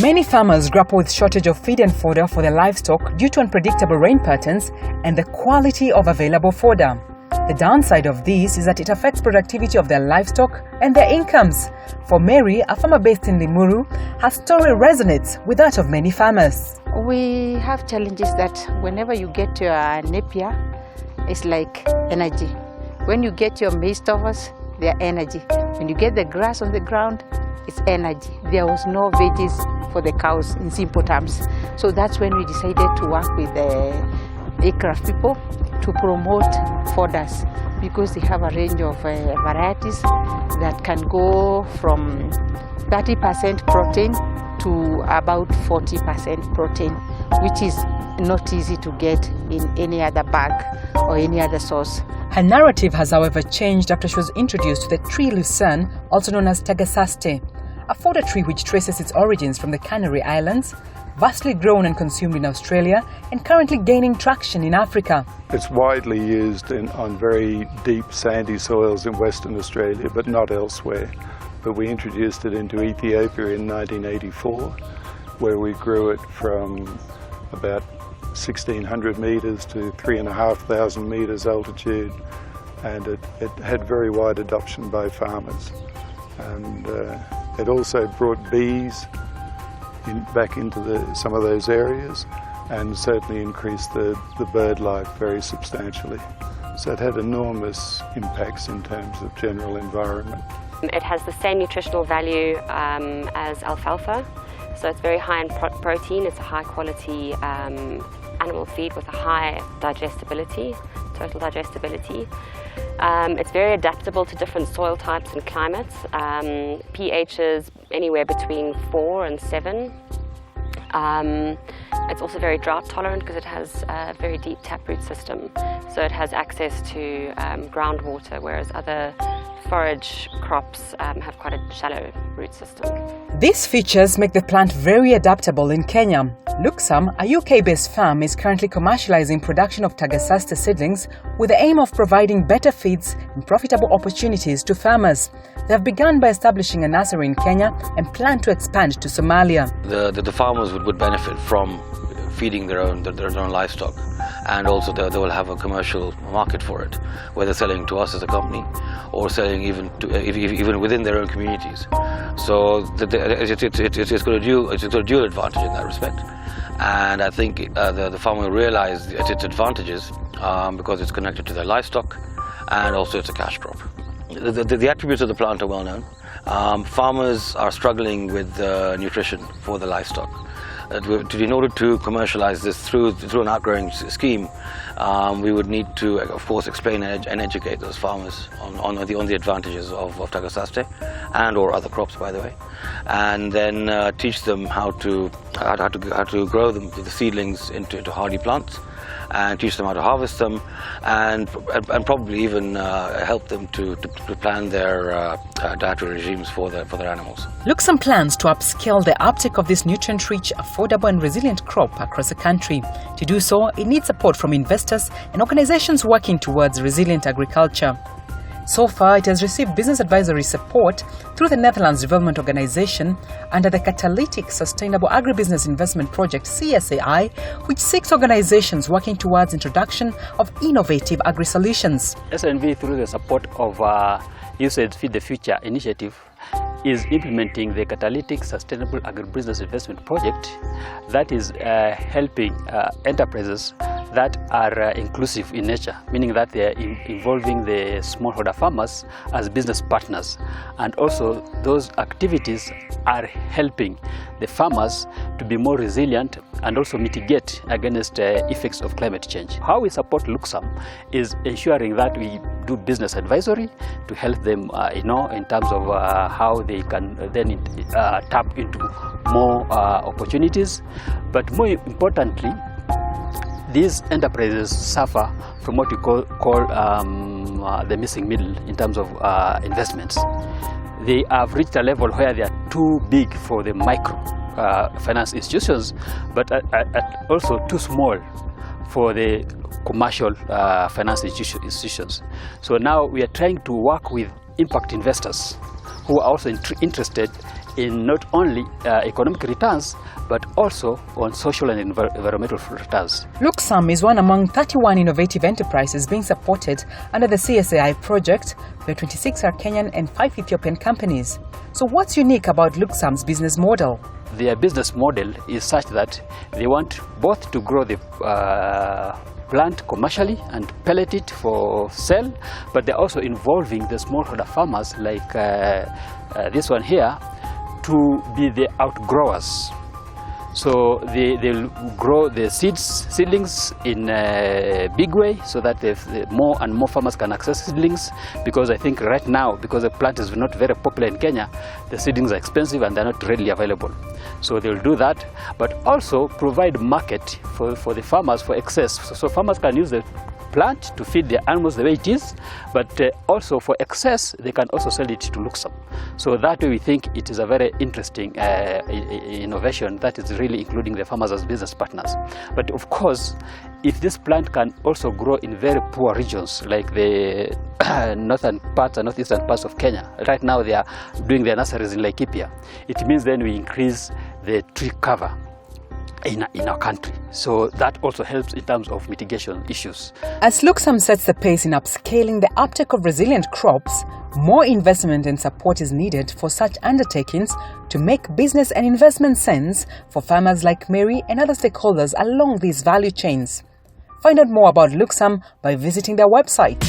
Many farmers grapple with shortage of feed and fodder for their livestock due to unpredictable rain patterns and the quality of available fodder. The downside of this is that it affects productivity of their livestock and their incomes. For Mary, a farmer based in Limuru, her story resonates with that of many farmers. We have challenges that whenever you get your napier, it's like energy. When you get your maize stovers, they're energy. When you get the grass on the ground, it's energy. There was no veggies for the cows in simple terms. So that's when we decided to work with the aircraft people to promote fodders, because they have a range of varieties that can go from 30% protein to about 40% protein, which is not easy to get in any other bag or any other source. Her narrative has, however, changed after she was introduced to the tree lucerne, also known as Tagasaste, a fodder tree which traces its origins from the Canary Islands, vastly grown and consumed in Australia, and currently gaining traction in Africa. It's widely used on very deep sandy soils in Western Australia, but not elsewhere. But we introduced it into Ethiopia in 1984, where we grew it from about 1,600 metres to 3,500 metres altitude, and it had very wide adoption by farmers. And it also brought bees back into some of those areas, and certainly increased the bird life very substantially. So it had enormous impacts in terms of general environment. It has the same nutritional value as alfalfa, so it's very high in protein. It's a high quality animal feed with a high digestibility, total digestibility. It's very adaptable to different soil types and climates. pH is anywhere between 4 and 7. It's also very drought tolerant because it has a very deep taproot system. So it has access to groundwater, whereas other forage crops have quite a shallow root system. These features make the plant very adaptable in Kenya. Lucsom, a UK-based farm, is currently commercializing production of Tagasaste seedlings with the aim of providing better feeds and profitable opportunities to farmers. They have begun by establishing a nursery in Kenya and plan to expand to Somalia. The farmers would benefit from feeding their own livestock, and also they will have a commercial market for it, whether selling to us as a company or selling even within their own communities. So it's got a dual advantage in that respect, and I think the farmer will realize its advantages because it's connected to their livestock, and also it's a cash crop. The attributes of the plant are well known. Farmers are struggling with nutrition for the livestock. In order to commercialize this through an outgrowing scheme, we would need to, of course, explain and educate those farmers on the advantages of Tagasaste and or other crops, by the way, and then teach them how to grow them, the seedlings into hardy plants, and teach them how to harvest them, and probably even help them to plan their dietary regimes for their animals. Lucsom plans to upscale the uptake of this nutrient-rich, affordable and resilient crop across the country. To do so, it needs support from investors and organizations working towards resilient agriculture. So far, it has received business advisory support through the Netherlands Development Organization under the Catalytic Sustainable Agribusiness Investment Project (CSAI), which seeks organizations working towards introduction of innovative agri-solutions. SNV, through the support of USAID's Feed the Future initiative, is implementing the Catalytic Sustainable Agribusiness Investment Project that is helping enterprises that are inclusive in nature, meaning that they are involving the smallholder farmers as business partners. And also those activities are helping the farmers to be more resilient and also mitigate against effects of climate change. How we support Lucsom is ensuring that we do business advisory to help them in terms of how they can then tap into more opportunities. But more importantly, these enterprises suffer from what we call the missing middle in terms of investments. They have reached a level where they are too big for the micro finance institutions, but also too small for the commercial finance institutions. So now we are trying to work with impact investors who are also interested in not only economic returns, but also on social and environmental returns. Lucsom is one among 31 innovative enterprises being supported under the CSAI project, where 26 are Kenyan and 5 Ethiopian companies. So what's unique about Luxom's business model? Their business model is such that they want both to grow the plant commercially and pellet it for sale, but they're also involving the smallholder farmers like this one here to be the outgrowers. So they'll grow the seedlings in a big way so that more and more farmers can access seedlings, because I think right now, because the plant is not very popular in Kenya, the seedlings are expensive and they're not readily available. So they'll do that, but also provide market for the farmers for excess. So farmers can use the plant to feed their animals the way it is, but also for excess, they can also sell it to Lucsom. So that way we think it is a very interesting innovation that is really including the farmers as business partners. But of course, if this plant can also grow in very poor regions like the northern parts and northeastern parts of Kenya, right now they are doing their nurseries in Laikipia, it means then we increase the tree cover in our country. So that also helps in terms of mitigation issues. As Lucsom sets the pace in upscaling the uptake of resilient crops, more investment and support is needed for such undertakings to make business and investment sense for farmers like Mary and other stakeholders along these value chains. Find out more about Lucsom by visiting their website.